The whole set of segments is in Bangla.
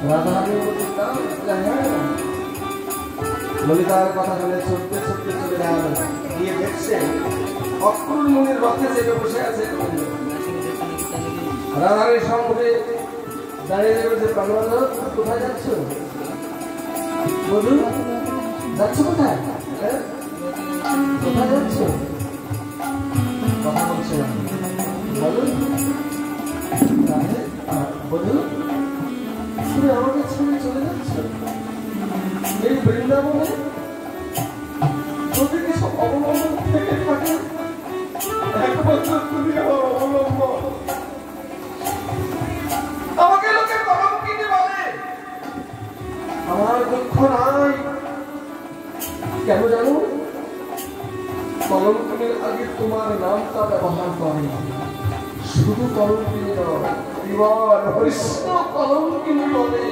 রাধারানী ললিতার কথা শুনে ছুটতে ছুটতে চলে গেল, গিয়ে দেখছে অক্রুর মুনির রথে চেপে বসে আছে। রাধারানীর সম্মুখে দাঁড়িয়ে বলছে, প্রাণবন্ধ কোথায় যাচ্ছ? বধূ যাচ্ছ কোথায়? কোথায় যাচ্ছ? কথা বলছে না, বলুন বধূ তুমি আমাকে ছেড়ে চলে যাচ্ছ এই বৃন্দাবনে? যদি কিছু অবলম্বন থেকে থাকে একমাত্র তুমি আমার অবলম্বন। আমাকে লোকে কলঙ্কিনী বলে, আমার দুঃখ নাই। কেন জানো? কলঙ্কিনীর আগে তোমার নামটা ব্যবহার করে। শুধু কলঙ্কিনী নয়, বিমান হরিষ্ণ কলঙ্কিনী বলে।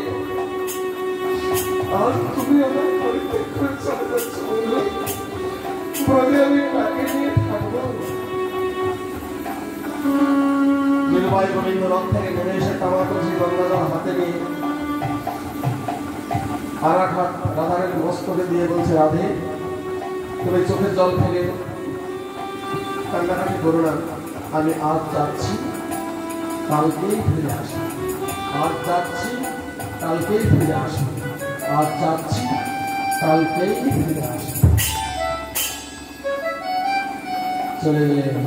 আর তুমি আমার পরিত্যাগ করে চলে যাচ্ছ বন্ধু, বলে আমি কাকে নিয়ে থাকবো? নীলবাই গোবিন্দ রথ থেকে নেমে এসে তামাকলসি গঙ্গাজল হাতে নিয়ে আর এক হাত রাধারানীর মস্তকে দিয়ে বলছে, রাধে তুমি চোখের জল ফেলে কান্নাকাটি করো না। আমি আজ যাচ্ছি, কালকেই ফিরে আসবো। আজ যাচ্ছি, কালকেই ফিরে আসবো। আজ যাচ্ছি, কালকেই ফিরে আসবো। চলে গেলেন।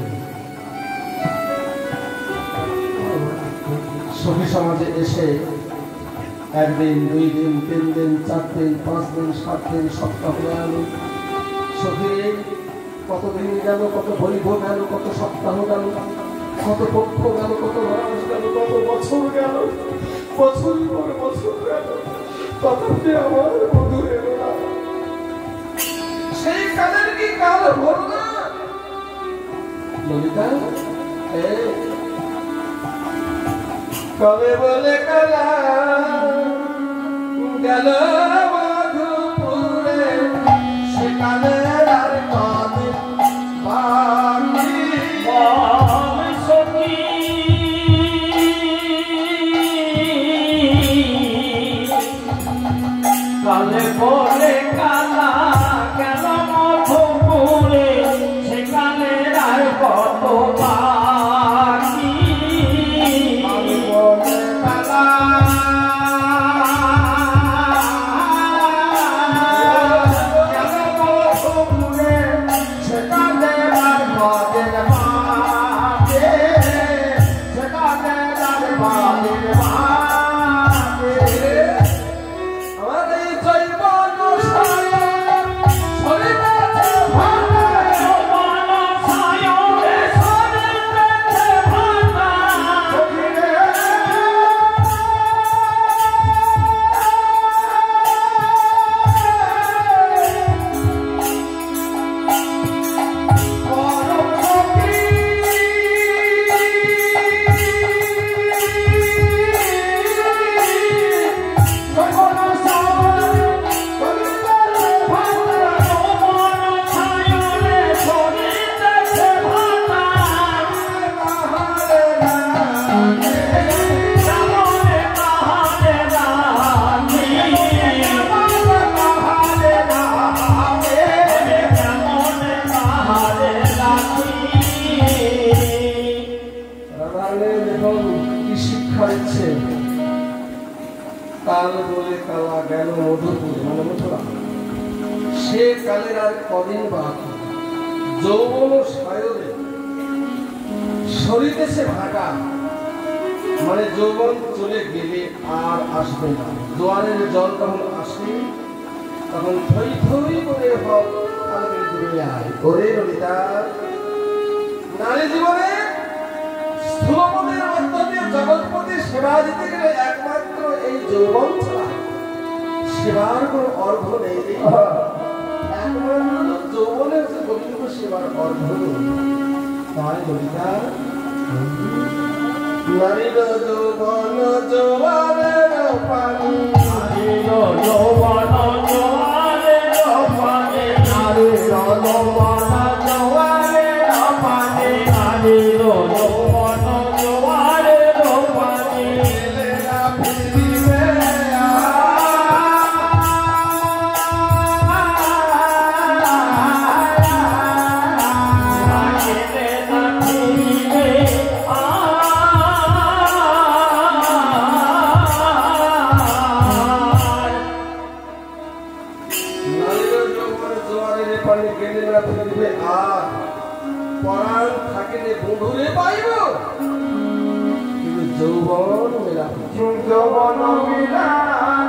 সখী সমাজে এসে একদিন, 2 দিন, 3 দিন, 4 দিন, 5 দিন, 7 দিন, সপ্তাহ গেল। সখী কতদিন গেল, কত বৈভব গেল, কত সপ্তাহ গেল, কত পক্ষ গেল, কত মাস গেল, কত বছর গেল, বছর পর বছর গেল, তথাপি আমার বধূ এলো না। সেই কালের কি কাল হল না? ললিতা কবে বলে কালা গেল মধুপুরে, সে কালের আর কদিন বাকি। কালে বলে কালা গেল মধুপুরে, সে কালের আর কত বাকি। বলে কালা কাল বলে কালা গেল মধুপুর, মানে মথুরা, সে কালের আর কদিন বাকি। যৌবন সায়রে শরীরে ভাটা, মানে যৌবন চলে গেলে আর আসবে না। জোয়ারের জল তখন আসে, তখন থই থই করে হোক আলোকে ডুবে যায়। ওরে ললিতা, নারী জীবনে স্থূলপতির মধ্য দিয়ে জগৎপতির সেবা দিতে গেলে একমাত্র এই যৌবন ছাড়া সেবার কোনো অর্ঘ নেই। একমাত্র যৌবনের যে গোবিন্দ সেবার অর্ঘ নেই। তাই ললিতা, নারীর যৌবন জোয়ারের পানি, নারীর যৌবন জোয়ারের পানি, নারীর যৌবন জোয়ারের পানি, নারীর যৌবন জোয়ারের পানি। ছেলেরা ফিরিবে পানি গেলে না ফিরবে আর পরাণ থাকিলে বন্ধুরে পাইব কিন্তু যৌবন মেলা যৌবন মিলান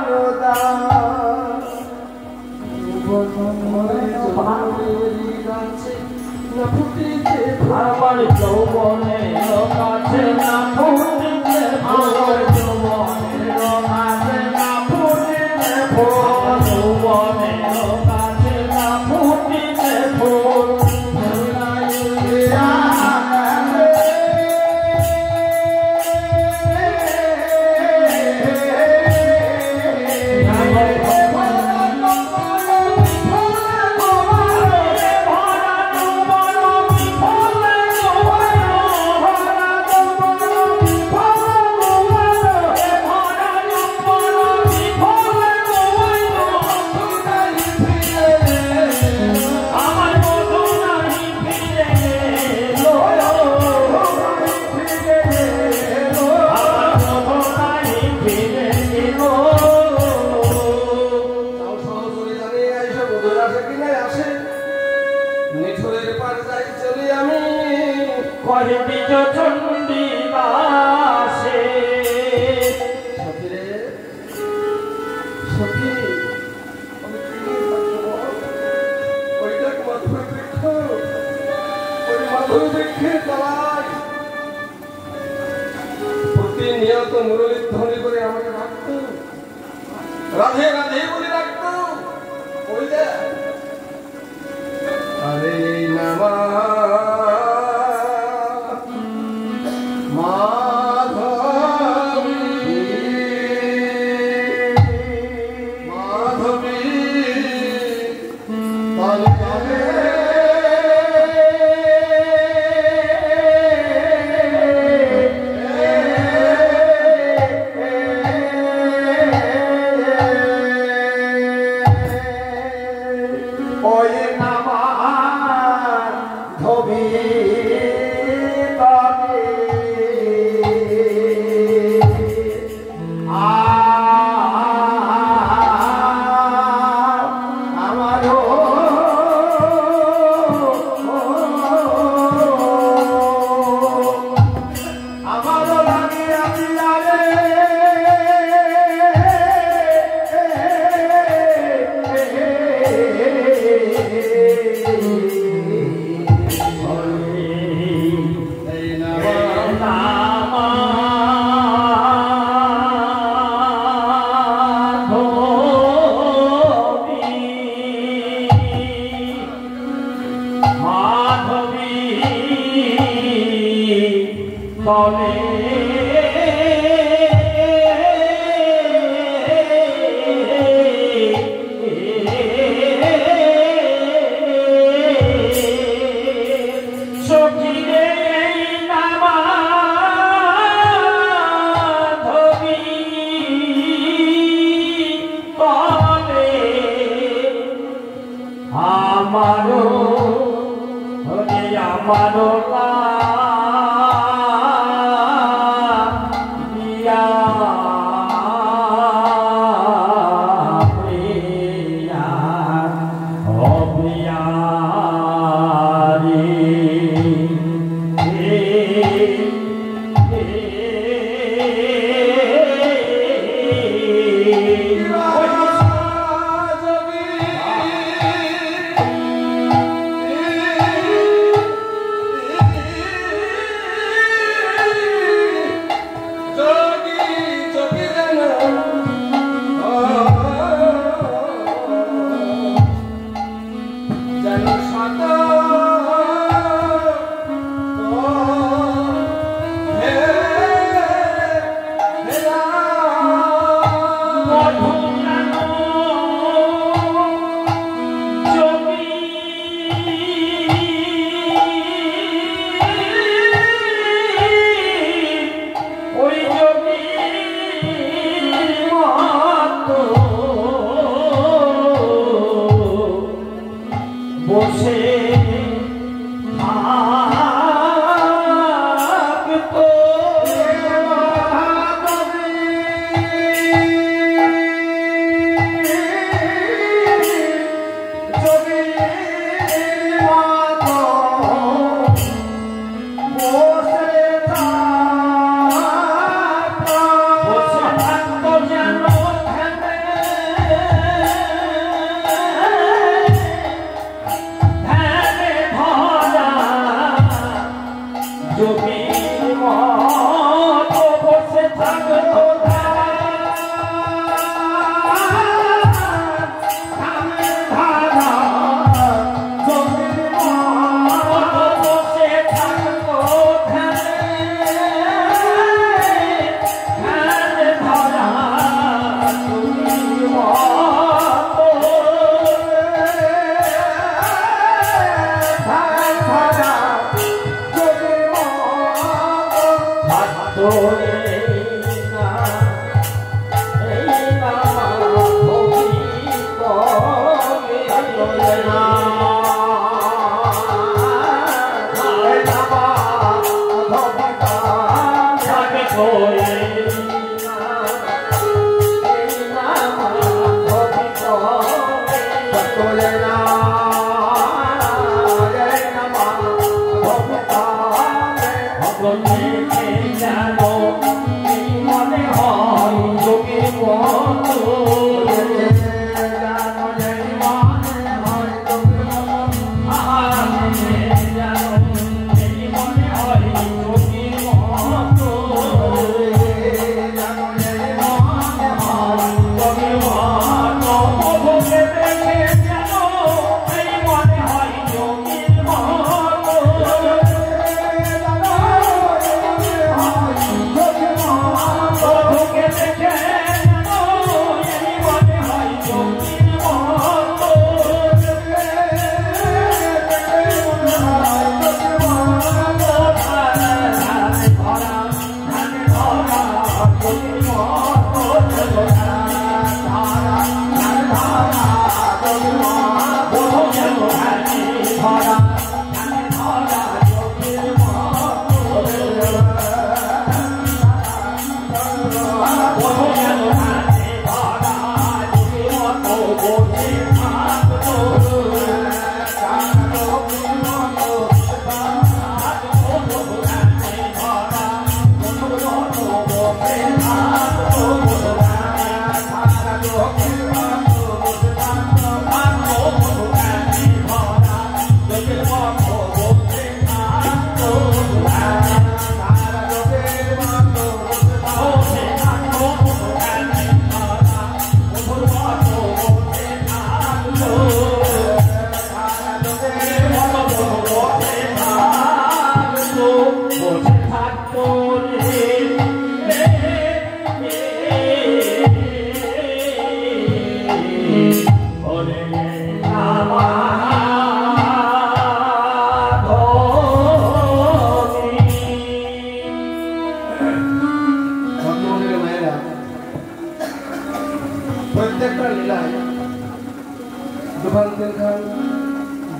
আমার যৌবনে কাছে না ফুটিতে আমার যৌবনে কাছে না ফুটিতে যৌবনে কাছে না ফুটিতে ফুল প্রতিনিয়ত মুরলীর ধ্বনি করে আমাকে ডাকতো, রাধে রাধে বলে ডাকতো। ওই যে আরে নামা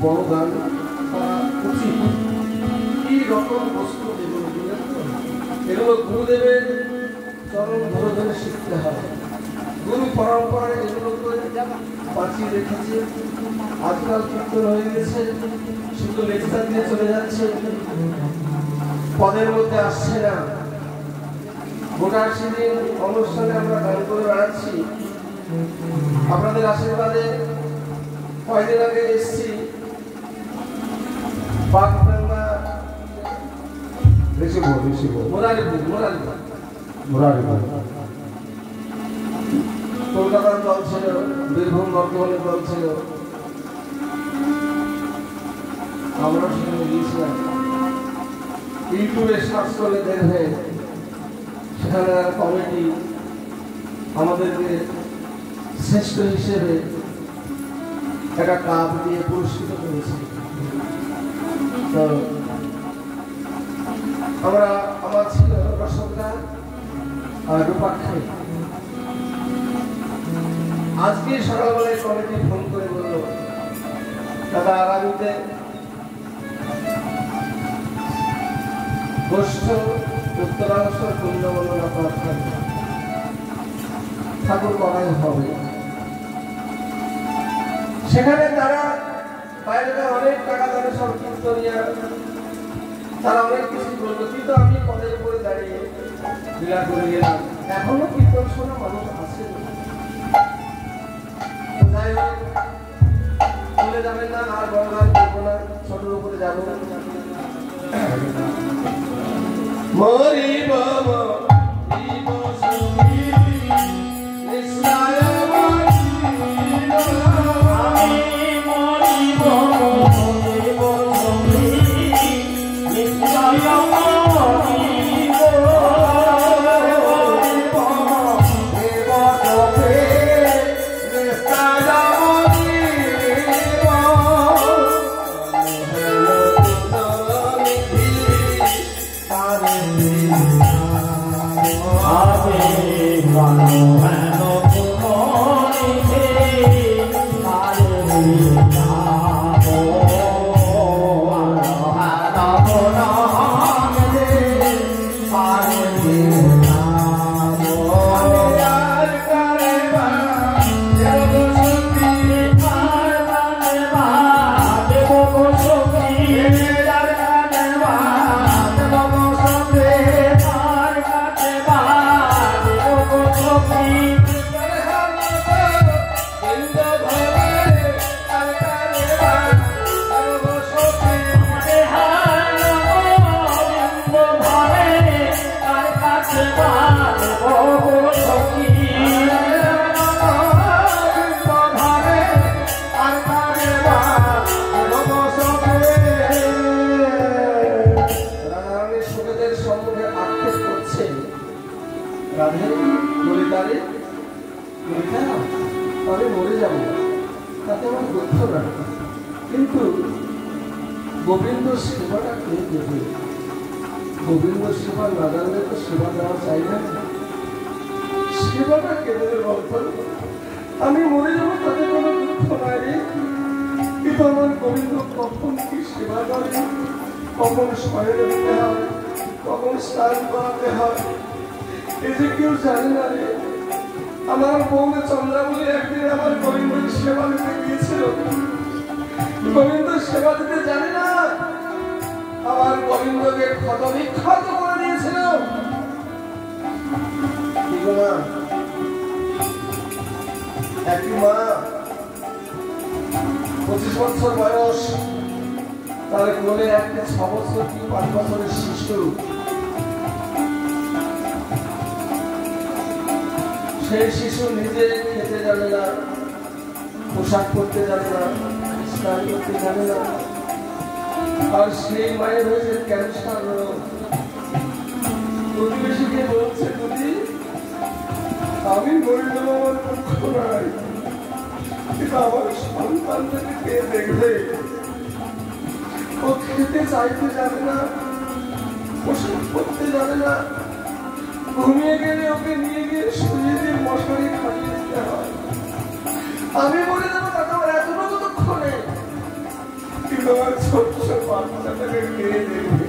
বড় গান উচিত কি রকম বস্তু এগুলো গুরুদেবের চরণ ধরে ধরে শিখতে হয়। গুরু পরম্পরায় এগুলো বাঁচিয়ে রেখেছে। আজকাল কীর্তন হয়ে গেছে, শুধু লেকচার দিয়ে চলে যাচ্ছে, পদের মধ্যে আসছে না। গোটা সেদিন অনুষ্ঠানে আমরা গান করে বেড়াচ্ছি। আপনাদের আশীর্বাদে কয়েকদিন আগে এসছি কলকাতার দল ছিল, বীরভূম বর্ধমানের দল ছিল, আমরা সেখানে গিয়েছিলাম। ইউটিউবে সার্চ করলে দেখবেন সেখানে কমিটি আমাদেরকে শ্রেষ্ঠ হিসেবে একটা কাপ দিয়ে পুরস্কৃত করেছে। তো আমার ছিল রসগোল্লা আর রূপাক্ষী। আজকে সকালবেলায় কমিটি ফোন করে বলল, দাদা আগামীতে গোষ্ঠ উত্তরাংশ কুণ্ডবর্ণনা পাঠ থাকবে, ঠাকুর করাই হবে। সেখানে তারা বাইরে অনেক টাকা তাদের সব কীর্তনিয়া তারা অনেক কিছু করলো, কিন্তু আমি পদের উপরে দাঁড়িয়ে লীলা করে গেলাম। এখনো কীর্তন শোনা মানুষ আছে। যাই হোক, চলে যাবেন না, আর বড় গান করবো না, ছোটোর উপরে যাবো। মরিব কিন্তু গোবিন্দ সেবাটা কে দেবে? গোবিন্দ সেবা না জানলে তো সেবা দেওয়া চাই না। সেবাটা কে দেবে বলতো? আমি মরে যাবো তাতে কোনো দুঃখ নাই রে, কিন্তু আমার গোবিন্দ কখন কি সেবা করে, কখন শয়ন দিতে হয়, কখন স্নান করাতে হয়, এ যে কেউ জানে না রে। আমার বউকে চন্দ্রাবলী একদিন আমার গোবিন্দের সেবা দিতে গিয়েছিল। গোবিন্দ সেবা দিতে জানে না, আমার গোবিন্দকে ক্ষত বিক্ষত করে দিয়েছিল। একটি মা 25 বছর বয়স, তার কোলে একটা 6 বছর কি 5 বছরের শিশু। সেই শিশু নিজে খেতে জানে না, পোশাক পরতে জানে না, স্নান করতে জানে না, আর সেই মায়ের হয়েছে ক্যান্সার রোগ। প্রতিবেশীকে বলছে, যদি আমি মরে যাবো আমার দুঃখ নাই, কিন্তু আমার সন্তানটাকে কে দেখবে? ও খেতে চাইতে জানে না, পোশাক পরতে জানে না, ঘুমিয়ে গেলে ওকে নিয়ে গিয়ে শুয়ে দিয়ে মশারি খাটিয়ে দিতে হয়। আমি মরে যাবো তাকে আমার এতটুকু দুঃখ নেই, কিন্তু আমার ছোট্ট বাচ্চাটাকে কে দেখবে?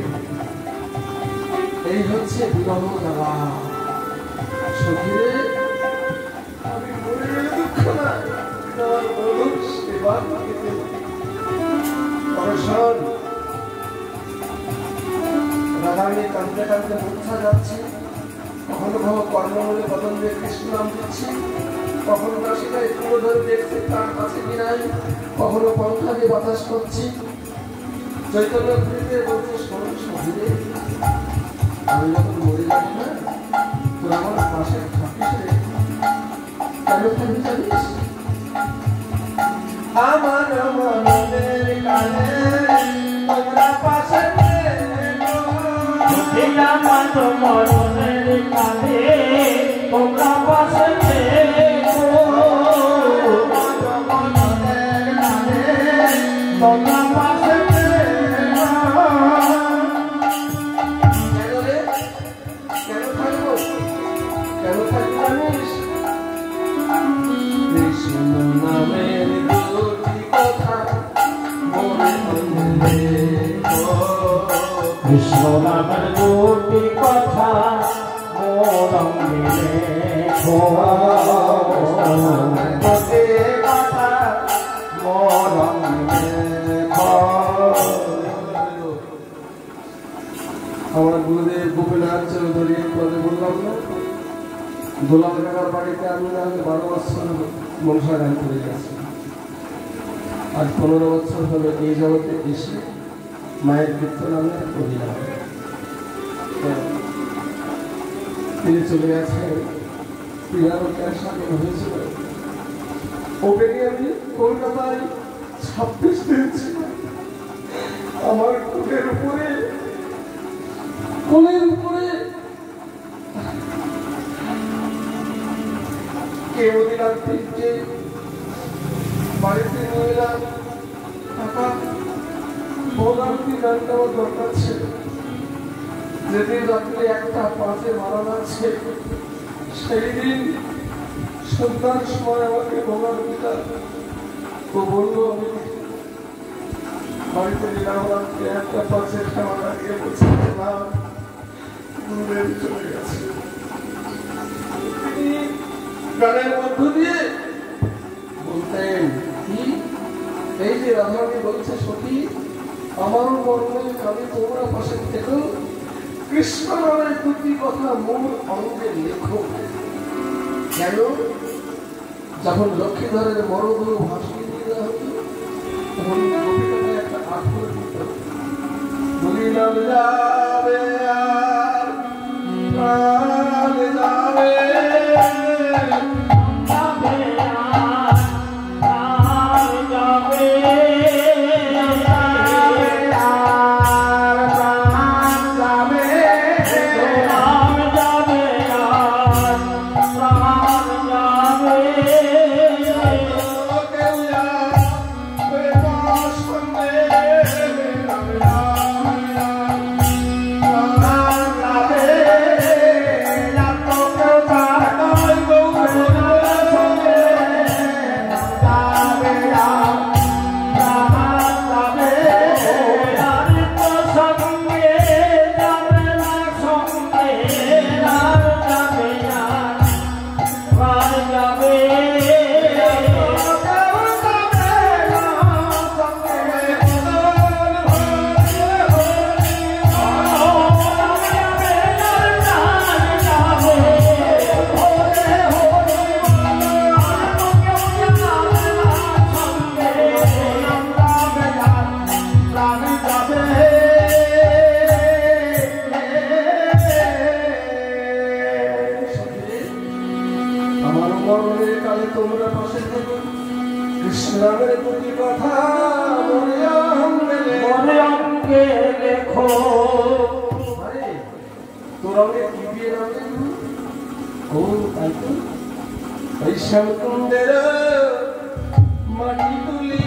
এই হচ্ছে বিরহ দেওয়া। সখীরে, আমি মরে গেলে দুঃখ না, কিন্তু আমার মধুর সেবা পেতে শোন। রাধারানী কাঁদতে কাঁদতে মূর্ছা যাচ্ছে, কখনো কখনো কর্ণমূলে বদন দিয়ে কৃষ্ণ নাম দিচ্ছে, কখনো কাশিটা একটু ধরে দেখছে তার কাছে কি নাই, কখনো পঙ্খা দিয়ে বাতাস করছি। চৈতন্য ঘুরিতে বলছে, শোন সখীরে, আমি যখন মরে যাবো না, তোর আমার পাশে থাকিস রে। কেন থাকি জানিস? আমার মনের কালে তোমরা পাশে আমার মনের কালে তোমরা পাশে তোমরা পাশে কেন থাকবো? কেন থাকবো জানিস? কৃষ্ণ নামের দুটি কথা মনে মনে, কৃষ্ণ নামের দুটি কথা মনে আমার গুরুদেব গোপীনাথ চৌধুরী পদে বললাম না, গোলাপ কাকার বাড়িতে আমি 12 বছর মনসা গান করে গেছি। আজ 15 বছর হলো এই জগতে এসে মায়ের কীর্তন আমি করি না। তিনি চলে গেছেন, পিলারও ক্যান্সার হয়েছিল। ওকে নিয়ে আমি কলকাতায় 26 দিন ছিল। আমার কোলের উপরে কেমদিনার থেকে বাড়িতে নিয়ে এলাম। টাকা ভোগান্তি গানটা আমার দরকার ছিল। যেদিন রাত্রে 1:05 মারা যাচ্ছে, সেই দিন সন্ধ্যার সময় আমাকে ভোগান্তিটা ও বললো, আমি বাড়িতে গেলাম রাত্রে 1:05 খাওয়া গিয়ে বলছে না, গুরুদেব চলে গেছে। তিনি গানের মধ্য দিয়ে বলতেন কি, এই যে রাধারানী বলছে, সখী আমারও মরণের কালে তোমরা পাশে থেকো, কৃষ্ণ নামের দুটি কথা মূল অঙ্গে লেখো। কেন? যখন লক্ষ্মীধরের মরগুরু ভাসিয়ে দিয়ে দেওয়া হতো, তখন গোপীটাকে একটা আখর দিত, বলিলাম যাবে আর প্রাণ যাবে, কৃষ্ণের দুটি কথা মনে অঙ্গে লেখো। আরে তোর অঙ্গে কি দিয়ে রঙে? ও তাই তো ওই শ্যামকুণ্ডের মাটি তুলি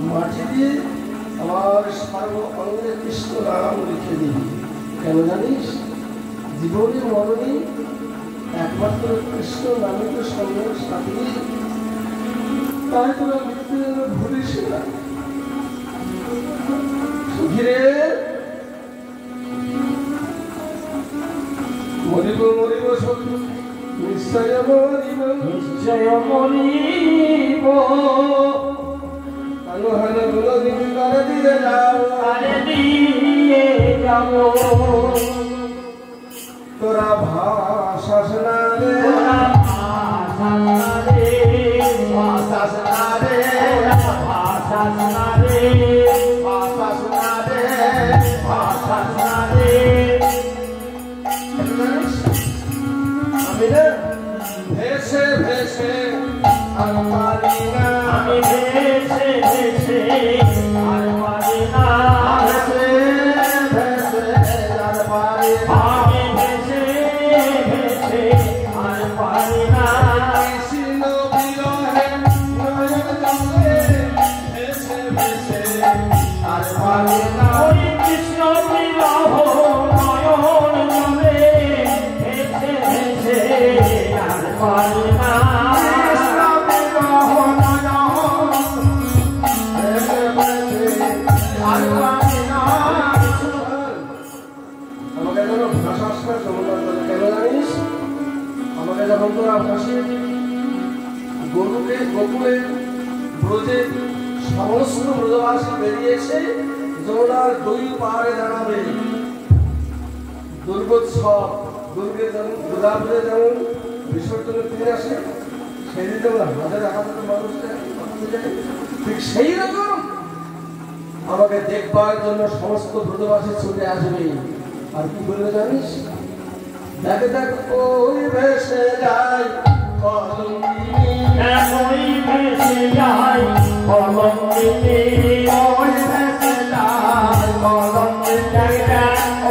মাটি দিয়ে আমার সর্ব অঙ্গে কৃষ্ণ নাম লিখে দিবি। কেন জানিস? জীবনে মরণে একমাত্র কৃষ্ণ নামে তো সঙ্গে সাথী, তাই তোরা মৃত্যু যেন ভুলিস না। সুখীরে মরিব মরিব সখী, নিশ্চয় মরিব নিশ্চয় মরিব। আলোহানো গুলো দিবি কারে দিয়ে যাও, কারে দিয়ে যাব। তোরা ভাসাস না রে, ভাসাস না রে, ভাসাস না রে, ভাসাস না রে, ভাসাস না রে, ভাসাস না রে। আমি না ভেসে ভেসে আর পারি না, আমি ভেসে ভেসে আর পারি না, ভেসে ভেসে আর পারি না, আমি ভেসে ভেসে আর পারি না। কৃষ্ণ বিরহে নয়ন জলে ভেসে ভেসে আর পারি না, ওই কৃষ্ণ বিরহ নয়ন জলে ভেসে ভেসে আর পারি না। আমাকে যেন ভাষাস না জগন্নাথ, কেন জানিস? আমাকে যখন তোরা ভাসে গরুকে গোকুলে ব্রজে সমস্ত ব্রজবাসী বেরিয়ে এসে যমুনার দুই পাহাড়ে দাঁড়াবে। দুর্গোৎসব, দুর্গে যেমন দুর্গাপুরে যেমন বিসর্জনের দিন আসে, সেদিন যেমন হাজার হাজার মানুষ ঠিক সেই রকম আমাকে দেখবার জন্য সমস্ত ব্রজবাসী ছুটে আসবে। আর কি বলবে জানিস? দেখ দেখ ওই ভেসে যায় কলঙ্কিনী, ওই ভেসে যায় কলঙ্কিনী, ওই ভেসে যায় কলঙ্কিনী,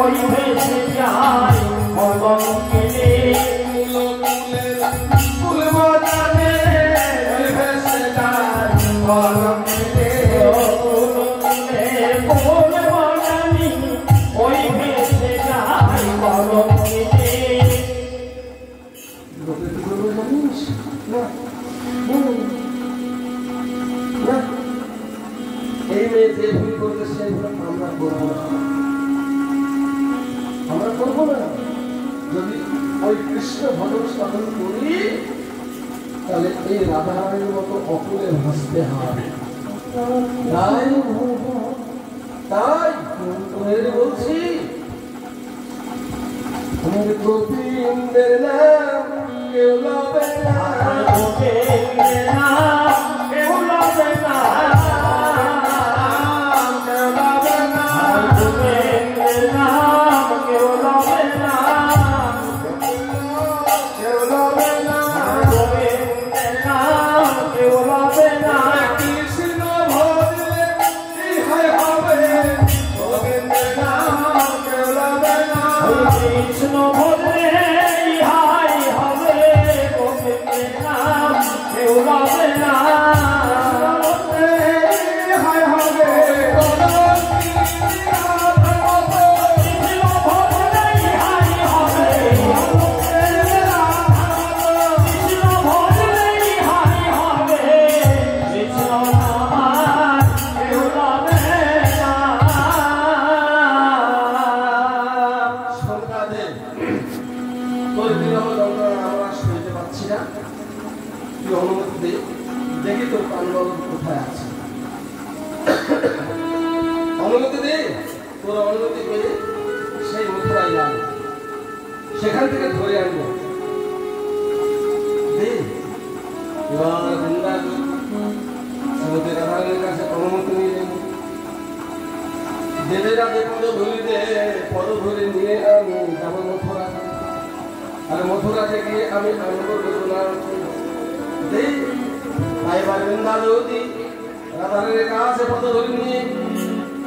ওই ভেসে যায় কলঙ্কিনী। ফুল বাজারে ওই ভেসে যায় কলঙ্কিনী, ফুল বাজানি ওই ভেসে যায় কলঙ্কিনী। লোকে কি বলবে জানিস? না না, এই মেয়ে যে ভুল করবে সেই ভুল আমরা করবো না, আমরা করবো না। যদি ওই কৃষ্ণ ভজন সাধন করি তাহলে এই রাধারানীর মতো অকুলে ভাসতে হবে। তাই তাই বলছি, আমার গোবিন্দের নাম কেউ লবে না, গোবিন্দের নাম কেউ লবে না, কেউ লবে না। তুই অনুমতি দে, দেখি তোর পানবল কোথায় আছে। অনুমতি দে, তোর অনুমতি পেয়ে সেই মথুরায় যাব, সেখান থেকে ধরে আনবো। এবার বৃন্দাবন শ্রীমতী রাধারানীর কাছে অনুমতি নিলেন। দেবেরা যে পদ ধরিতে পদ ধরে নিয়ে আমি যাব মথুরা, আর মথুরাতে গিয়ে আমি আনন্দ বেদনা দেই। এবার বৃন্দাবতী রাধারানীর কাছে পদ ধরে নিয়ে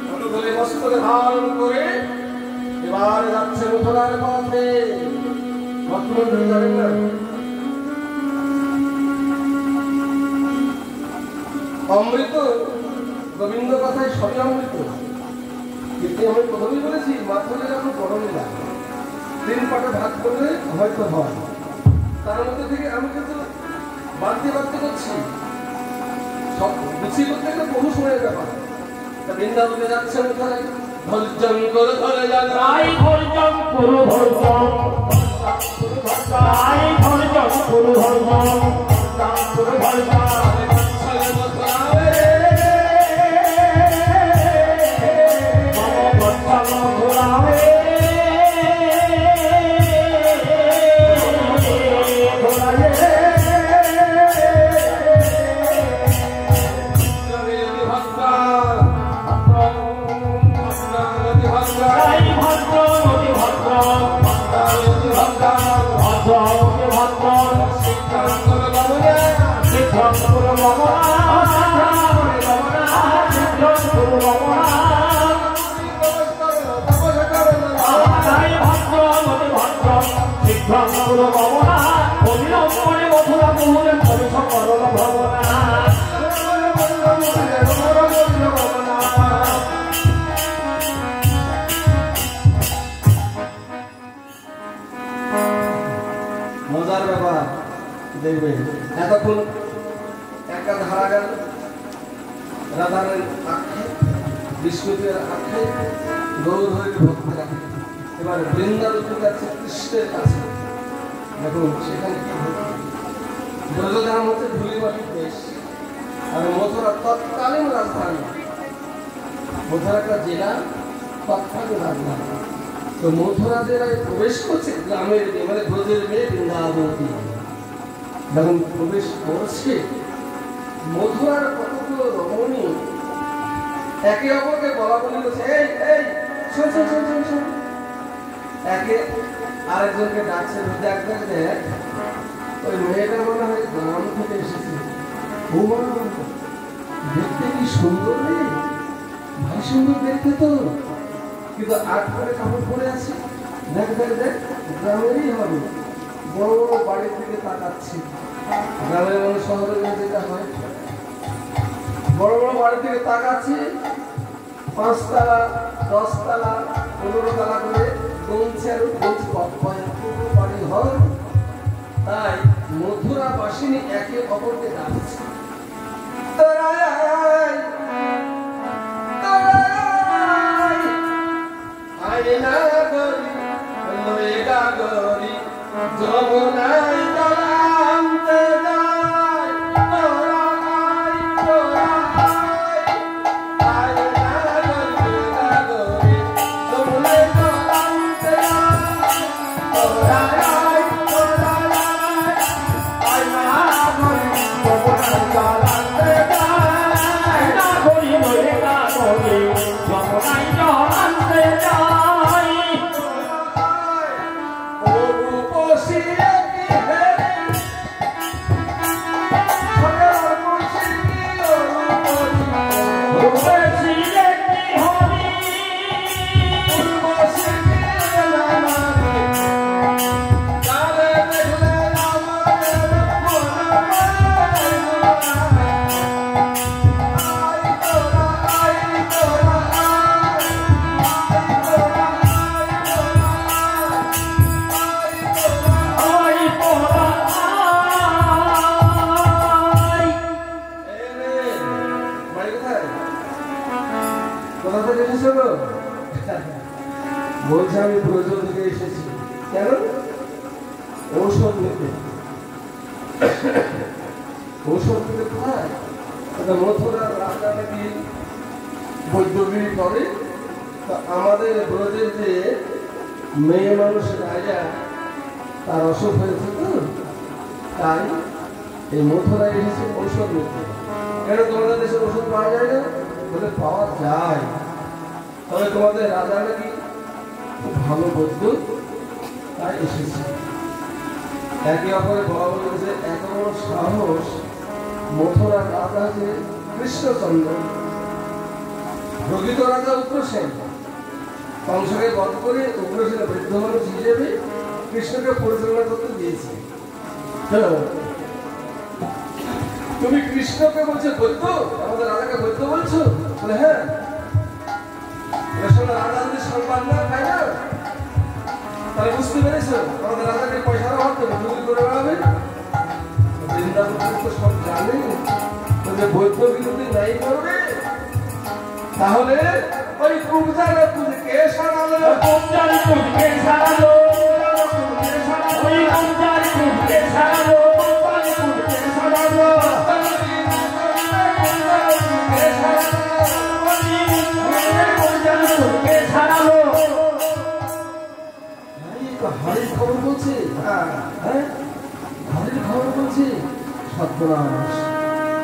পদ ধরে মস্তকে ধারণ করে এবার যাচ্ছে মথুরার পথে। বর্তমান ধরে যাবেন না, অমৃত গোবিন্দ কথায় সবই অমৃত। কিন্তু আমি প্রথমেই বলেছি মাথলে যখন গরমে লাগে 3 পাটা ভাগ করলে হয়তো হয়, তার মধ্যে থেকে আমি কিন্তু বাড়তে করছি, সব গুছিয়ে করতে গেলে বহু সময়ের ব্যাপার। তা বৃন্দাবনে যাচ্ছে কোথায়? ধৈর্যং করে ধরে যাবে, ধৈর্যং পুরো ধৈর্যং, ধৈর্যং পুরো ধৈর্যং, পুরো ধৈর্যং। মজার ব্যাপার দেখবে, এতক্ষণ একটা ধারা গেল রাধারানীর আখ্যে, বিষ্ণুদের আখ্যে, গৌরহরির ভক্তের আখ্যে। এবার বৃন্দাবতী কাছে কৃষ্ণের কাছে দেখুন সেখানে কি ব্রজধাম হচ্ছে ধুলিবাটির দেশ, আর মথুরা তৎকালীন রাজধানী। মথুরা একটা জেলা, তৎকালীন রাজধানী। তো মথুরা জেলায় প্রবেশ করছে গ্রামের মেয়ে, মানে ব্রজের মেয়ে বৃন্দাবতী যখন প্রবেশ করছে, মথুরার কতগুলো রমণী একে অপরকে বলা বলি করছে, এই এই শোন শোন শোন শোন শোন, একে আরেকজনকে ডাকছে, দেখ দেখ দেখ ওই মেয়েটা মনে হয় গ্রাম থেকে এসেছে, দেখতে কি সুন্দর নেই, ভাই সুন্দর দেখতে তো, কিন্তু 8 করে কাপড় পরে আছে, দেখ দেখ দেখ গ্রামেরই হবে। বড় বড় বাড়ির দিকে তাকাচ্ছে, গ্রামের মানুষ শহরে যেটা হয়, বড় বড় বাড়ির দিকে তাকাচ্ছে, 5 তলা 10 তলা 15 তলা করে গুনছে আর বলছে বাড়ি হয়। তাই মথুরা বাসিনী একে অপরকে ডাকছে, যমুনায় তলান্তে যায়, তোরা আয় তোরা আয়, যমুনায় তলান্তে যায়, তোরা আয় তোরা আয়, না করি যমুনায় তলান্তে যায়, না করি বলে না করি যমুনায় তলান্তে যায়। বলছে আমি প্রয়োজন থেকে এসেছি, কেন? ঔষধ নিতে। ঔষধ দিতে খায়। মথুরার রাজা নাকি বৈদ্যগিরি করে। তো আমাদের ব্রজের যে মেয়ে মানুষের রাজা, তার অসুখ হয়েছে, তো তাই এই মথুরায় এসেছে ঔষধ নিতে। কেন তোমাদের দেশে ওষুধ পাওয়া যায় না? বলে পাওয়া যায়, তবে তোমাদের রাজা নাকি খুব ভালো বৈদ্য, তাই এসেছে। একে অপরে বলা বলেছে, এত বড় সাহস! মথুরার রাজা যে কৃষ্ণচন্দ্র, প্রকৃত রাজা উগ্রসেন, কংসকে বধ করে উগ্রসেনের বৃদ্ধ মানুষ হিসেবে কৃষ্ণকে পরিচালনা করতে দিয়েছে। তুমি কৃষ্ণকে বলছো বৈদ্য, আমাদের রাজাকে বৈদ্য বলছো? বলে হ্যাঁ। রাজা যদি সম্মান না পায় না, তাহলে বুঝতে পেরেছো আমাদের রাজাকে পয়সার অভাব তো চুরি করে বেড়াবে। বৃন্দাবন তো সব জানে যে বৈদ্য বিরোধী নাই করবে, তাহলে ওই কুবজারে তুলকে সারালো, কুবজারে তুলকে সারালো, ওই কুবজারে তুলকে সারালো, কুবজারে তুলকে সারালো, হাড়ির খবর বলছে, হ্যাঁ হাড়ির খবর বলছে, সর্বনাশ।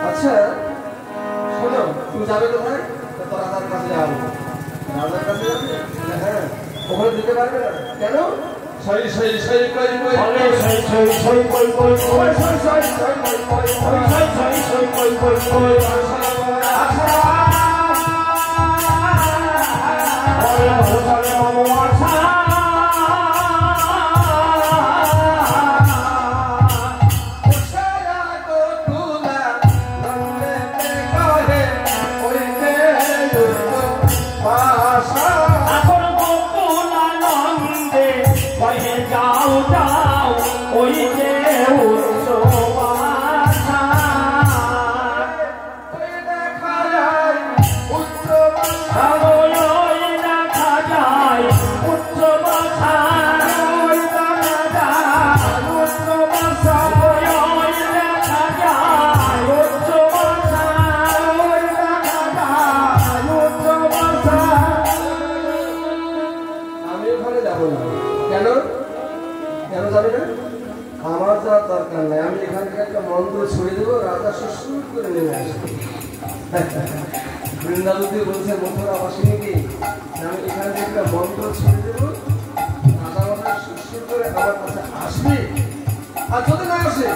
আচ্ছা শোনো, তুমি যাবে কোথায়? তো রাজার কাছে যাবো। রাজার কাছে যাবে? হ্যাঁ, ওখানে দিতে পারবে না। কেন? সই সই সই কই কই, সই সই সই কই কই, সই সই সই সই কই কই, সই সই সই কই কই কই, দরকার নাই। আমি এখান থেকে একটা মন্ত্র ছুড়ে দেবো, রাজা সুসুর করে নেমে আসবে। বৃন্দাবতী বলছে মথুরাবাসিনীকে, আমি এখান থেকে একটা মন্ত্র ছুড়ে দেবো, রাজা মাথা সুসুর করে আমার কাছে আসবে। আর যদি না আসে,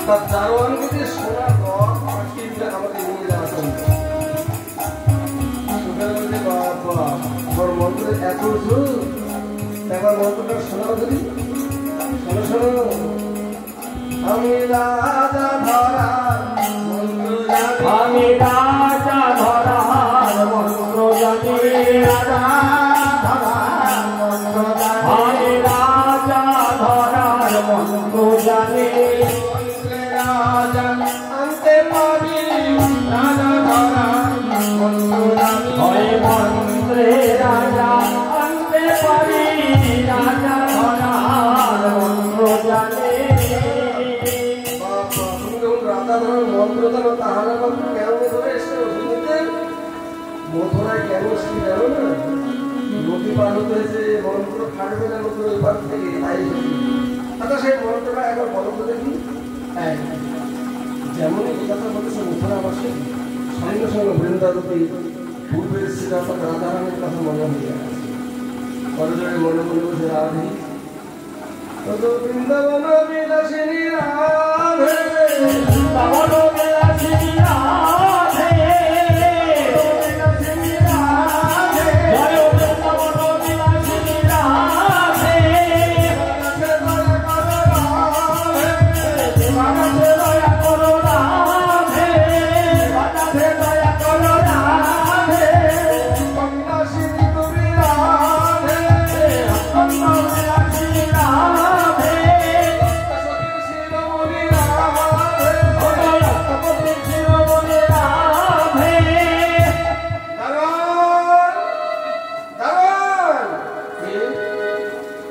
তার দারোয়ানকে দিয়ে সোনার রথ পাঠিয়ে আমাকে নিয়ে যাওয়া চলবে। বাবা, আমার মন্ত্রের এত জোর, একবার মন্ত্রটা শোনাও যদি। শোনো শোনো, আমি রাজা ধরার মন্ত্র জানি, আমি রাজা ধরার মন্ত্র জানি, রাজা ধরার মন্ত্র জানি, আমি রাজা ধরার মন্ত্র জানি, রাজা আনতে পারি, রাজা ধরার মন্ত্র জানি, ওই মন্ত্রে রাজা আনতে পারি, রাজা ধরার মন্ত্র জানি। রাজা ধরার মন্ত্র জানো, তাহলে কেমন করে এসে শুনতে মথুরায় কেন এসে জানো না? নদী পার হতে হয়েছে, মন্ত্র খাটবে না নতুন ওই পার থেকে, তাই আচ্ছা সেই মন্ত্রটা একবার বলো তো দেখি। যেমন এই কথা বলেছে মথুরাবাসী, সঙ্গে সঙ্গে বৃন্দাবতী পূর্বের শ্রীরাম রাধারামের কথা মনে হয়ে গেছে। করজোড়ে মনে মনে বসে রাধে, তত বৃন্দাবন বিলাসিনী রাধে, বৃন্দাবন বিলাসিনী রাধে, বিলাসিনী রাধে, জয় বৃন্দাবন বিলাসিনী রাধে, রাধে দয়া করো রাধে, রাধে দয়া করো রাধে, বিলাসিনী তুমি রাধে, বিলাসিনী রাধে, শিরোমণি রাধে, রাষ্ট্রপতি শিরোমণি রাধে। দারোয়ান, দারোয়ান, কে?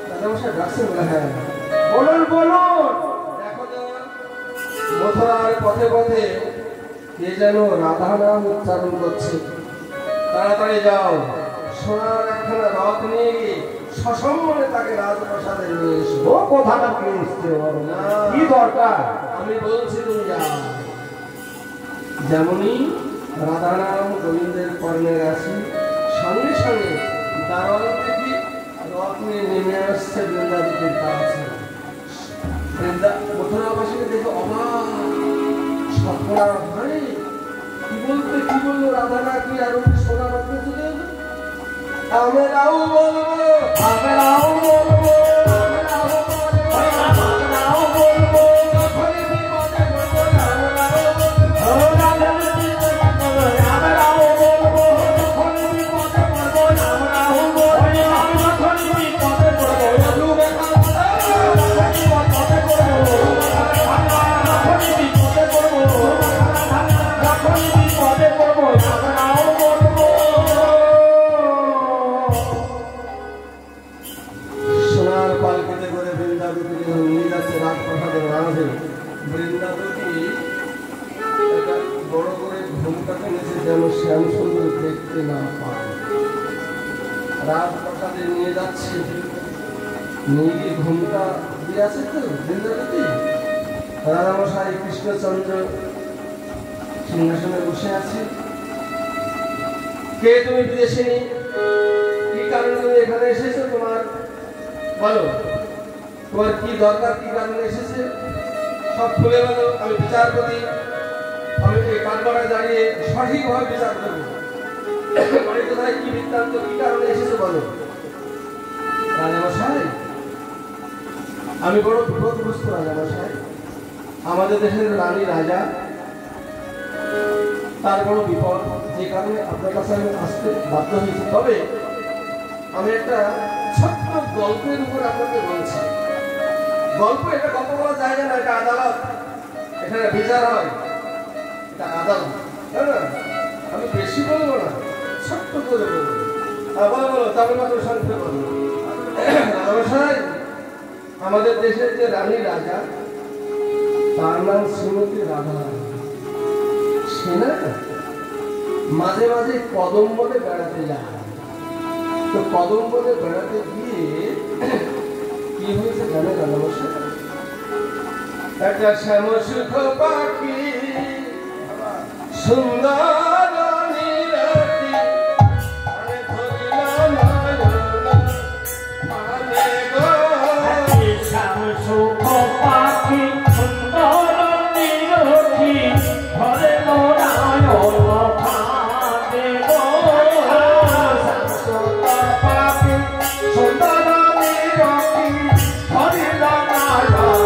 রাজামশাই ডাকছেন বলে, হ্যাঁ বলুন বলুন। দেখো তো মথুরার পথে পথে কে যেন রাধা নাম উচ্চারণ করছে। তাড়াতাড়ি যাও, সোনার একখানা রথ নিয়ে গিয়ে সসম্মানে তাকে রাজপ্রাসাদে নিয়ে এসো। ও কথাটা কি এসছে না, কি দরকার? আমি বলছি তুমি যাও। যেমনই রাধা নাম গোবিন্দের কর্ণে আসি, সঙ্গে সঙ্গে দারোয়ান থেকে রথ নিয়ে নেমে আসছে বৃন্দাবতীর কাছে। মথুরাবাসীকে দেখে অবাক, সৎপরা ভাই কি বললো রাধা নাকি আর সোনা রত্ন চলে এলো। আমরাও বলবো, আমরাও বলবো, আমরাও বলবো, আমরাও বলবো, যখনই বিপদে পড়বো আমরাও বলবো, আমরাও বলবো, যখনই বিপদে পড়বো আমরাও বলবো, যখনই বিপদে পড়বো ডুবে খাবো, যখনই বিপদে পড়বো, যখনই বিপদে পড়বো, যখনই বিপদে পড়বো আমরাও বলবো। সোনার পালকিতে করে বৃন্দাবতী নিয়ে যাচ্ছে রাজপ্রাসাদের রাজে। বৃন্দাবতী একটা বড় করে ঘুমটা টেনেছে যেন শ্যাম সুন্দর দেখতে না পায়। রাজপ্রাসাদে নিয়ে যাচ্ছে, নিয়ে গিয়ে ঘুমটা দিয়ে আছে তো বৃন্দাবতী। রাজামশাই কৃষ্ণচন্দ্র সিংহাসনে বসে আছে। কে তুমি বিদেশিনী? কি কারণে তুমি এখানে এসেছো? তোমার বলো, তোমার কি দরকার, কি কারণে এসেছে সব খুলে বলো। আমি বিচার করি, আমি এই কাঠগড়ায় দাঁড়িয়ে সঠিকভাবে বিচার করবো। বাড়ি কোথায়, কি বৃত্তান্ত, কি কারণে এসেছে বলো। রাজামশাই, আমি বড় বিপদগ্রস্ত রাজামশাই। আমাদের দেশের রানী রাজা, তার বড় বিপদ, যে কারণে আপনার কাছে আমি আসতে বাধ্য হয়েছি। তবে আমি একটা ছোট্ট গল্পের উপর আপনাকে বলছি। গল্প, এটা গল্প বলার জায়গা না, এটা আদালত, এখানে বিচার হয়, এটা আদালত, তাই না? আমি বেশি বলবো না, ছোট্ট করে বলবো। বলো বলো, তবে মাত্র সংক্ষেপে বলো। রাজামশাই, আমাদের দেশের যে রানী রাজা, তার নাম শ্রীমতী রাধা। সে না মাঝে মাঝে কদম্বনে বেড়াতে যায়। তো কদম্বনে বেড়াতে গিয়ে কি হয়েছে জানে রাজামশাই? একটা শ্যামসুখ পাখি সুন্দর নীরতি মানে ধরিল নয়ন মানে গো, শ্যামসুখ পাখি সুন্দর নীরতি ধরিল নয়ন মানে গো, শ্যামসুখ পাখি সুন্দর নীরতি ধরিল নয়ন মানে।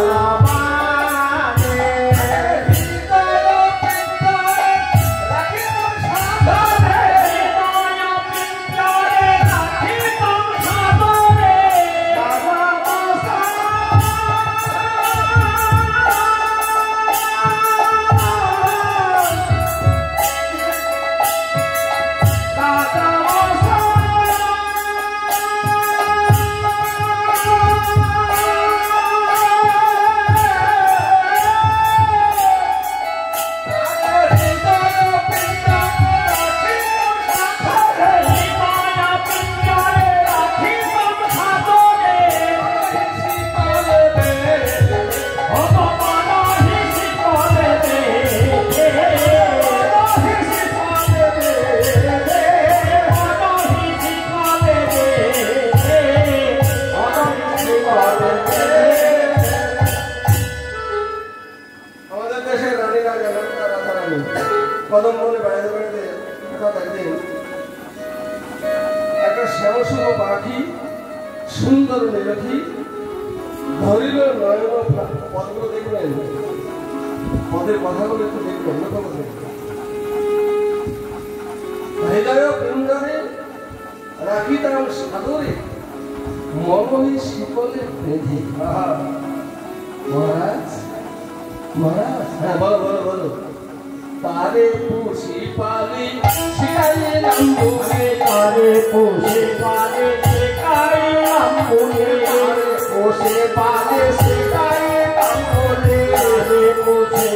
কদম্বনে বেড়াতে বেড়াতে হঠাৎ একদিন একটা শ্যামসুখ পাখি সুন্দর নীরথি ধরিল নয়ন। পদগুলো দেখবেন, পদের কথাগুলো একটু দেখবেন, লক্ষ্য করবেন। হৃদয় পিঞ্জরে রাখিতাম সাদরে মনহি শিকলে বেঁধে। মহারাজ, মহারাজ, হ্যাঁ বলো বলো বলো। তারে পুষি পালি শিখাইলাম বলে, তারে পোষে পালে শেখাইলাম বলে, পোষে পালে শেখাইলাম বলে, তারে পোষে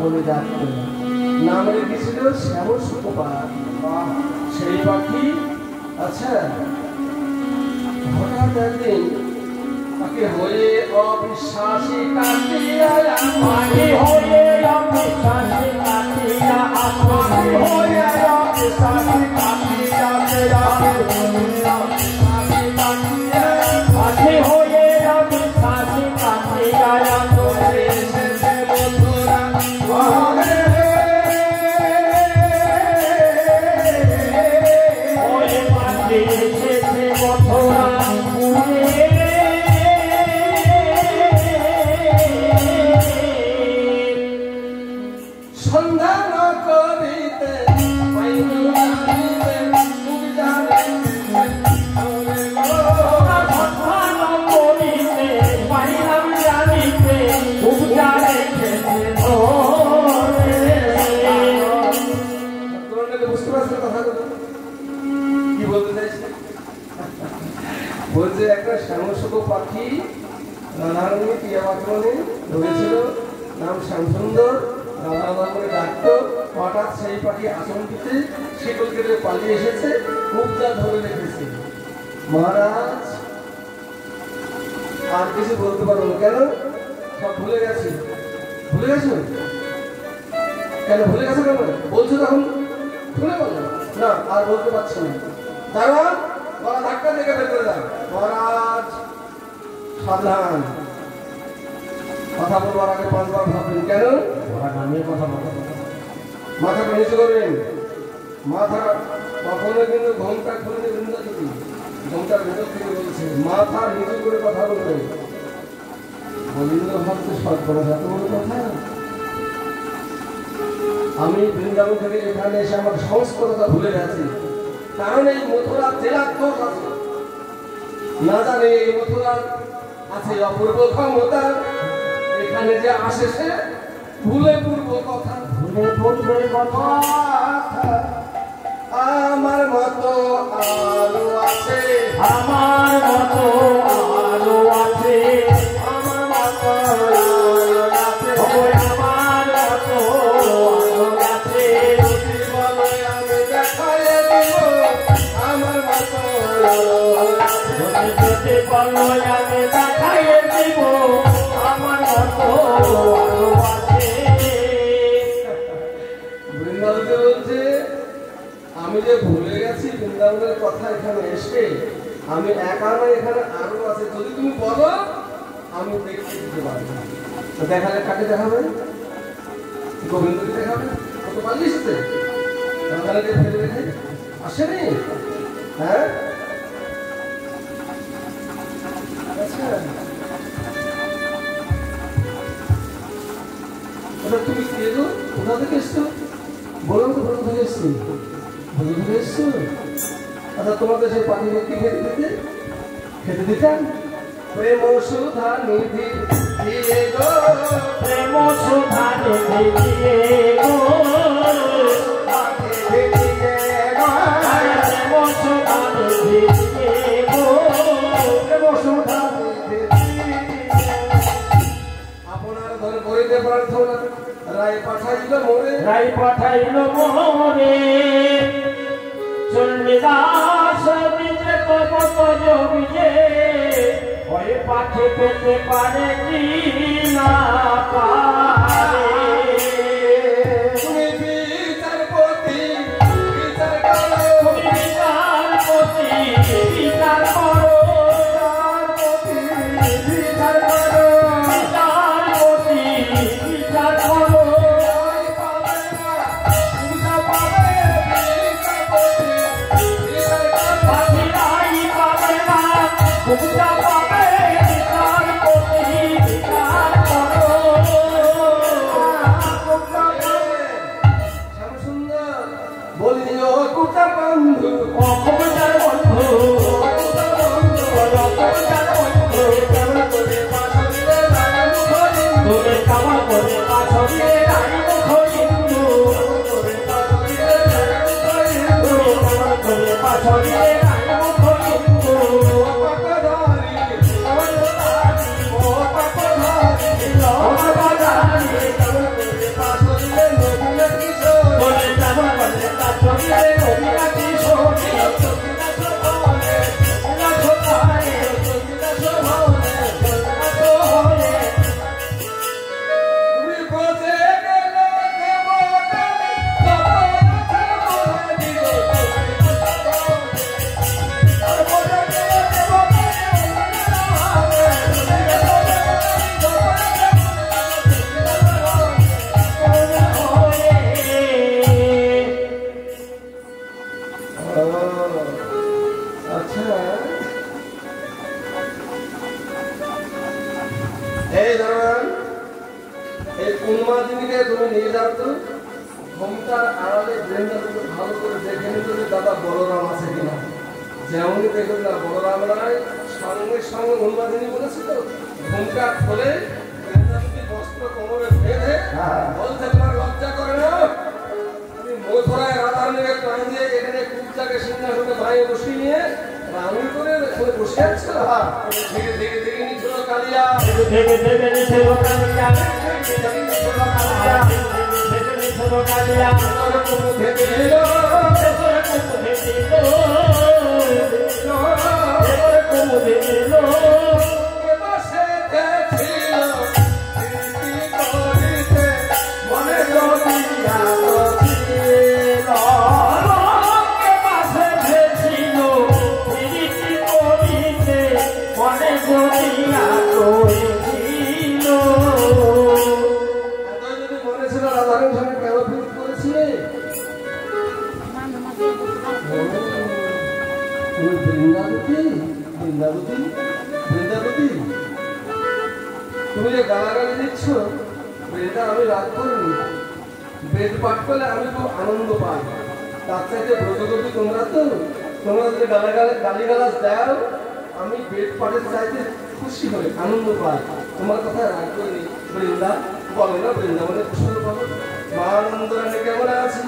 বলে ডাকত। নাম রেখেছিল শ্যামল সুকুমার। সেই পাখি আচ্ছা হঠাৎ একদিন তাকে হয়ে অবিশ্বাসী কাটিয়া পাখি হয়ে অবিশ্বাসী কাটিয়া পাখি হয়ে অবিশ্বাসী কাটিয়া পাখি হয়ে অবিশ্বাসী কাটিয়া এসেছে বন্ধুরা ওই পাখি এসেছে বন্ধুরা সন্ধান করিতে পাইল জানিতে খুব জানিতে সন্ধান করিতে পাইলাম জানিতে খুব জানিতে বুঝতে পারছো কথাগুলো কি বলতে চাইছে? বলছে একটা শ্যামসুখ পাখি রাধারণী টিয়া পাত্রণী ধরেছিল, নাম শ্যামসুন্দর। রাধা করে ডাকতো। হঠাৎ সেই পাখি আচমকিতে শিকল কেটে পালিয়ে এসেছে, মুখটা ধরে রেখেছে। মহারাজ আর কিছু বলতে পারবো না। কেন? সব ভুলে গেছি। ভুলে গেছো কেন? ভুলে গেছো কেন বলছো? তখন ভুলে বলো না, আর বলতে পারছি না। দাঁড়ান, গলা ধাক্কা থেকে বের করে দাও। মহারাজ সাবধান, কথা বলবার আগে 5 বার ভাববেন। কেন? ওরা নামিয়ে কথা বলবেন। মাথাটা নিচু করবেন। মাথা কখনো কিন্তু ঘোমটা খুলে দেবেন না। যদি ঘোমটার ভেতর থেকে বলছে মাথা নিচু করে কথা বলবেন। গোবিন্দ ভক্ত সৎ করা এত বড় কথা। আমি বৃন্দাবন থেকে এখানে এসে আমার সমস্ত কথা ভুলে গেছি। কারণ এই মথুরা জেলার দোষ আছে। না জানে এই মথুরার আছে অপূর্ব ক্ষমতা। এখানে যে আসে সে ভুলে পূর্ব কথা, ভুলে পড়বে কথা। আমার মতো আলো আছে, আমার মতো আলো আছে, আমার মতো আলো আছে, আমার মতো আলো আছে। যদি বলে আমি দেখাইয়ে দিব আমার মতো আলো আছে। যদি বলো আমি দেখাইয়ে দিব আমার মতো আলো আছে। বৃন্দাবনকে বলছে আমি যে ভুলে গেছি বৃন্দাবনের কথা এখানে এসে। আমি একা নয়, এখানে আরো আছে। যদি তুমি বলো আমি দেখতে দিতে পারবো। তো দেখালে কাকে দেখাবে? গোবিন্দকে দেখাবে। কত পালিয়ে এসেছে রাধারানীকে ফেলে রেখে আসেনি। হ্যাঁ আচ্ছা, ওটা তুমি কি এলো? কোথা থেকে এসছো? বললাম তো কোথা থেকে এসছি। ভুলে ভুলে এসছো। আচ্ছা, তোমাকে সেই পাখি ব্যক্তি খেতে দিতেন? প্রেম সুধা নিধি দিয়ে গো, প্রেম সুধা নিধি দিয়ে গো, দিয়ে গো, প্রেম সুধা নিধি দিয়ে গো, প্রেম সুধা নিধি আপনার ধরে করিতে প্রার্থনা রায় পাঠাইল মোরে, রাই পাঠাইল মোরে। চন্ডিদাস বিজে কবক জমিয়ে ওই পাখি পেতে পারে কি না পারে। তুমি বিচারপতি বিচার করো, তুমি বিচারপতি বিচার করো, বিচারপতি বিচার করো। বিচারপতি বিচার করো। পাখিরাই পাবে না মুক্তা পাবে বিচারপতি বিচার করো। শ্যামসুন্দর বলি ও কুটা বন্ধু, ও কবিতার বন্ধু, ও কবিতার বন্ধু, কেমন করে পাশে রায় মুখ হিন্দু, তোরে কামা করে পাছরে রাই মুখ হিন্দু, করে পাশে রায় মুখ হিন্দু, তোরে কামা করে পাছরে রাই মুখ হিন্দু। পাকধারী আমার দাদি, ও পাকধারী ও বাজারে কেমন করে পাশে উন্মাদিনীকে তুমি নিয়ে যাও তো ঘুমটার আড়ালে বৃন্দাবনকে ভালো করে দেখে নিতে যে দাদা বলরাম আছে কিনা। যেমনই দেখুন না বলরাম রায় সঙ্গে সঙ্গে উন্মাদিনী বলেছিল ঘুমটা খোলে বৃন্দাবতী বস্ত্র কোমরে বেঁধে বলছে তোমার লজ্জা করে না তুমি মথুরায় রাধারানীকে প্রাণ দিয়ে এখানে কুবজাকে সিংহাসনে বাইরে বসিয়ে নিয়ে রানী করে এখানে বসে আছে। ধীরে ধীরে ধীরে নিচ্ছিল কালিয়া তুমি যে গালাগালি দিচ্ছ এটা আমি রাগ করিনি। বেদ পাঠ করলে আমি খুব আনন্দ পাই। তার চাইতে ব্রতগতি তোমরা তো তোমরা যদি গালিগালাজ দাও আমি বেদ পাঠের চাইতে খুশি হই আনন্দ পাই। তোমার কথা রাগ করিনি। বৃন্দা বলো না বৃন্দাবনের কুশল বলো। মা আনন্দ রানী কেমন আছে?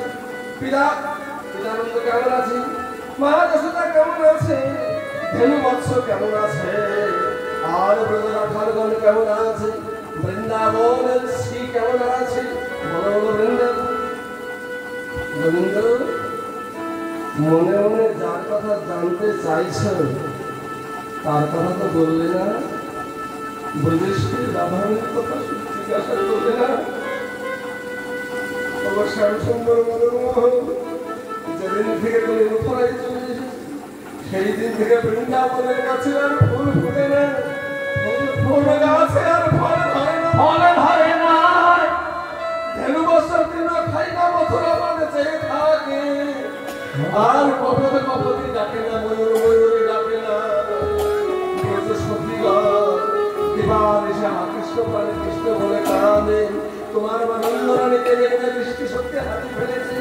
পিতানন্দ কেমন আছে? মা যশোদা কেমন আছে? ধেনু বৎস কেমন আছে? আর ব্রজরাখালগণ কেমন আছে? বৃন্দাবনের শ্রী কেমন আছে? বলো বলো বৃন্দাবন। গোবিন্দ মনে মনে যার কথা জানতে চাইছ তার কথা তো বললে না। ব্রজেশ্বরী রাধারানীর কথা জিজ্ঞাসা করলে না। তোমার শ্যামসুন্দর মনোরম যেদিন থেকে তুমি মথুরায় চলে এসেছো সেই দিন থেকে বৃন্দাবনের কাছে আর ফুল ফুটে না। ফুল গাছে আর ফল ধরে না। ধেনু বছর দিন খাই না মথুরা মানে চেয়ে থাকে। আর কপতে কপতি ডাকে না ময়ূর ময়ূরী ডাকে না। সখীগণ এবার এসে আকৃষ্ট প্রাণে কৃষ্ণ বলে কাঁদে। তোমার মা নন্দ রানীকে যেখানে দৃষ্টি শক্তি হাতে ফেলেছে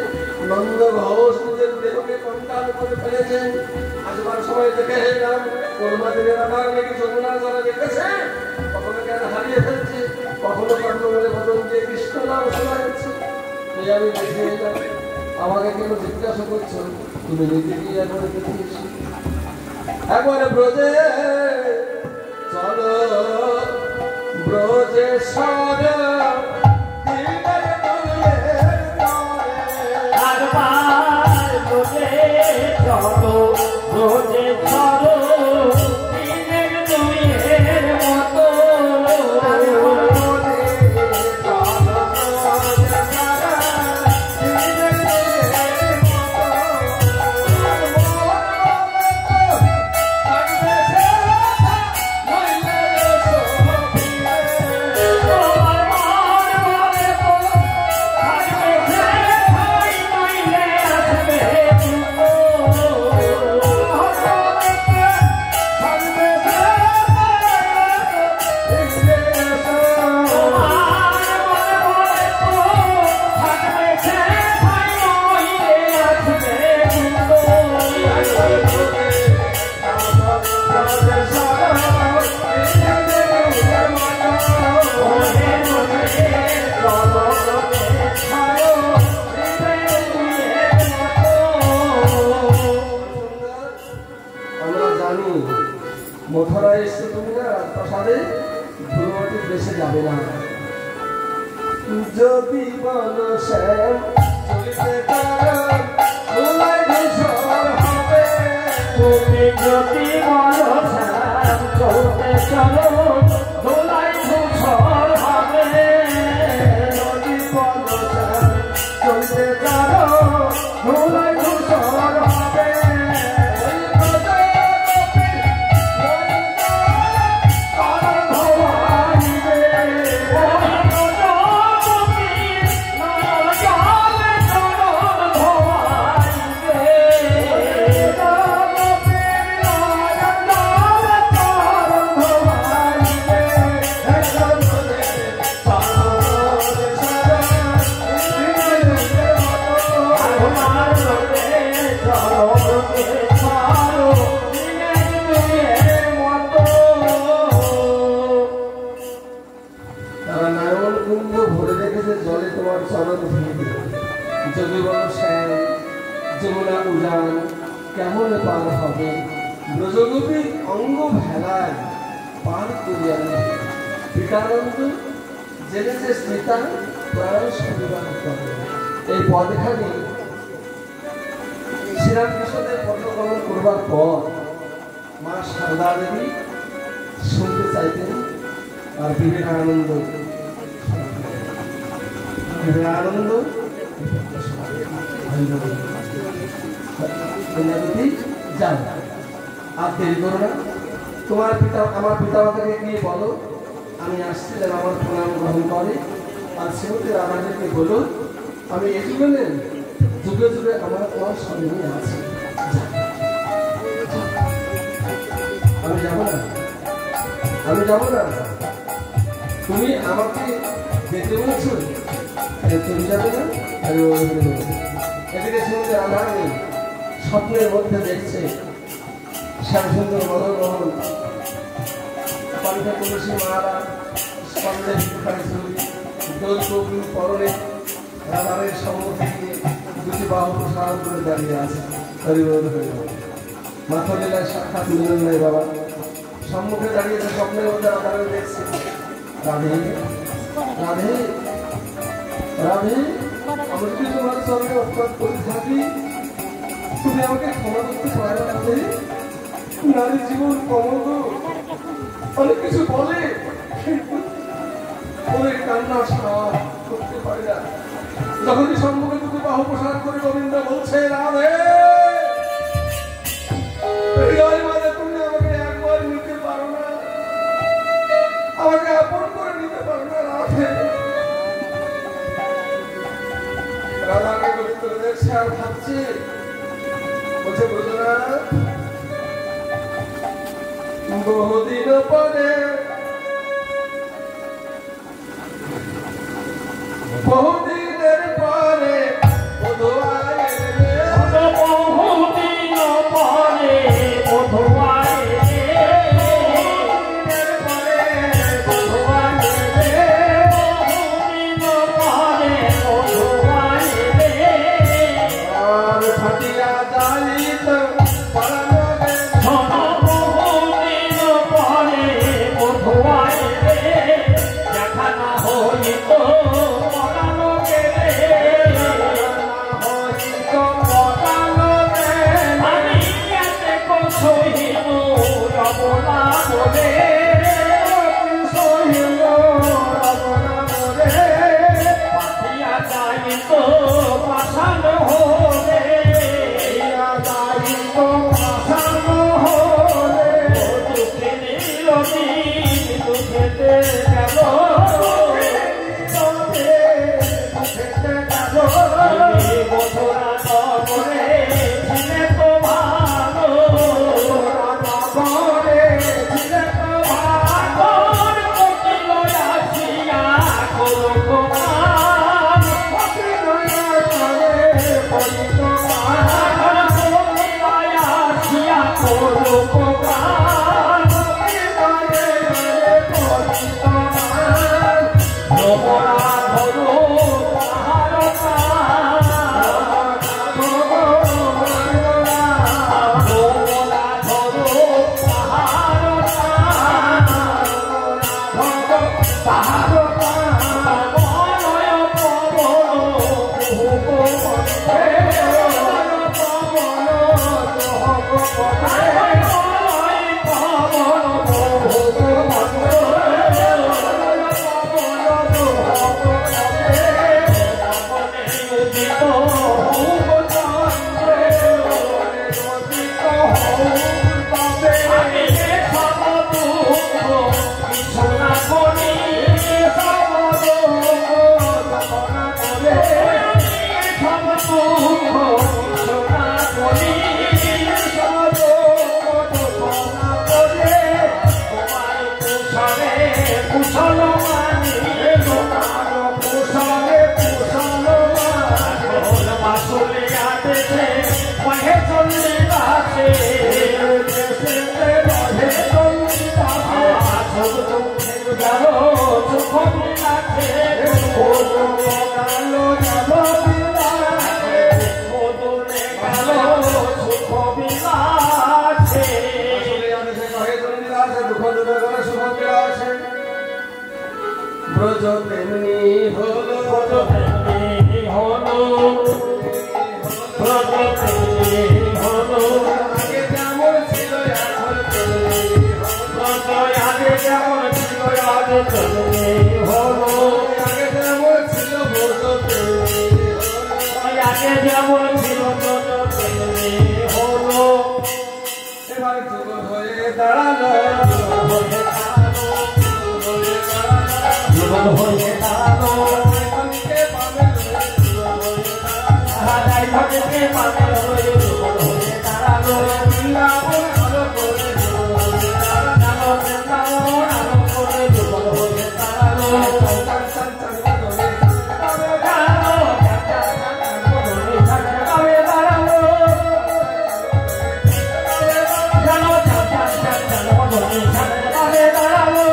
নন্দ ঘোষ নিজের দেহকে কঙ্কাল করে ফেলেছে। আসবার সময় দেখে এলাম কর্মাদিনের আমার নাকি যমুনা জলে দেখেছে। কখনো কেন হারিয়ে ফেলছে কখনো কর্মবেলে বদল দিয়ে কৃষ্ণ নাম শোনা যাচ্ছে। এই আমি দেখে এলাম। আমাকে কেন জিজ্ঞাসা করছো? তুমি নিজে গিয়ে একবারে দেখে এসো। একবারে ব্রজে চলো ব্রজে সর মথুরায় এসে তুমি না রাজপ্রাসাদে ধুলোমাটি দেশে যাবে না। যদি বলো শ্যাম চলিতে হবে তুমি যদি বলো শ্যাম চলতে চলো ধুলাই ধূসর হবে। যদি বলো শ্যাম চলতে চলো ধুলাই ধূসর হবে। কুণ্ড ভরে রেখেছে জলে তোমার চরণ ভিড়। যদি বলো শ্যাম যমুনা উজান কেমন পার হবে, ব্রজগোপীর অঙ্গ ভেলায় পার করিয়া নেবে। পিতানন্দ জেনেছে স্মিতা প্রয়াস পরিবার করে। এই পদখানি শ্রীরামকৃষ্ণদেব পদগ্রহণ করবার পর মা সারদা দেবী শুনতে চাইতেন। আর বিবেকানন্দ যান আর দেরি করো না। তোমার পিতা আমার পিতামাতাকে গিয়ে বলো আমি আসছি, যেন আমার প্রণাম গ্রহণ করে। আর শ্রীমতী রাধাদেবীকে বলো আমি এই জীবনের যুগে যুগে আমার তোমার সঙ্গে আছে। আমি যাবো না, আমি যাবো না। তুমি আমাকে যেতে বলছো, তুমি যাবে না। এদিকে শুনতে রাধারানী স্বপ্নের মধ্যে দেখছে শ্যামসুন্দর মদনমোহন কণ্ঠে তুলসী মালা স্কন্ধে ভিক্ষার ছবি দোল কবি পরনে রাধারের সম্মুখে দুটি বাহু প্রসারণ করে দাঁড়িয়ে আছে। হরিবোধ হয়ে মাথা লীলায় সাক্ষাৎ মিলন নাই বাবা। সম্মুখে দাঁড়িয়েছে স্বপ্নের মধ্যে রাধারানী দেখছে। রাধে রাধে রাধে, আমি যদি তোমার চরণে অপরাধ করে থাকি তুমি আমাকে ক্ষমা করতে পারো না। রাধে, নারী জীবন কমল অনেক কিছু বলে, অনেক কান্না সার করতে পারে না। যখনই সম্মুখে দুটো বাহু প্রসার করে গোবিন্দ বলছে রাধে হৃদয় মানে তুমি আমাকে একবার নিতে পারো না, আমাকে আপন করে নিতে পারো না। রাধে রাধাকে গোবিন্দ দেখছে আর ভাবছে, বলছে বুঝো না বহুদিন পরে বহুদিনের পরে তেমনি হলো তেমনি হলো ব্রত তেমনি হলো আগে যেমন ছিল এখন তেমনি ব্রত আগে যেমন ছিল আজ তেমনি হলো আগে যেমন ছিল ব্রত তেমনি আগে যেমন ছিল ব্রত তেমনি হলো এবার যুগ হয়ে দাঁড়ালো জীবন হয়ে দাঁড়ালো মনকে পাবে হাজাই ভক্তকে পাবে হয়ে জীবন হয়ে দাঁড়ালো বৃন্দাবন আলো করে নামো বৃন্দাবন আলো করে জীবন হয়ে দাঁড়ালো চান চান চান করে দাঁড়ালো বদলে ছাড়াবে দাঁড়ালো জানো চান বদলে ছাড়াবে দাঁড়ালো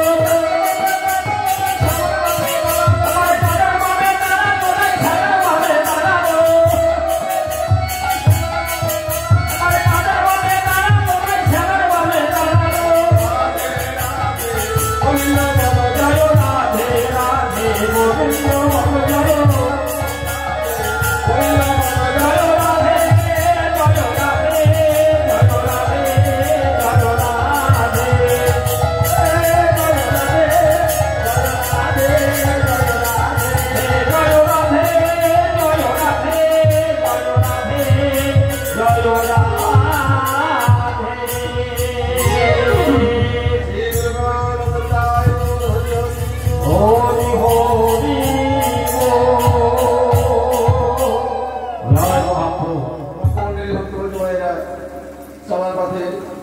চলার পথে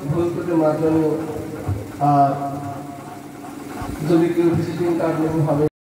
ভুল ত্রুটি মাধ্যমে আর যদি কেউ ভিজিটিং কার্ড হবে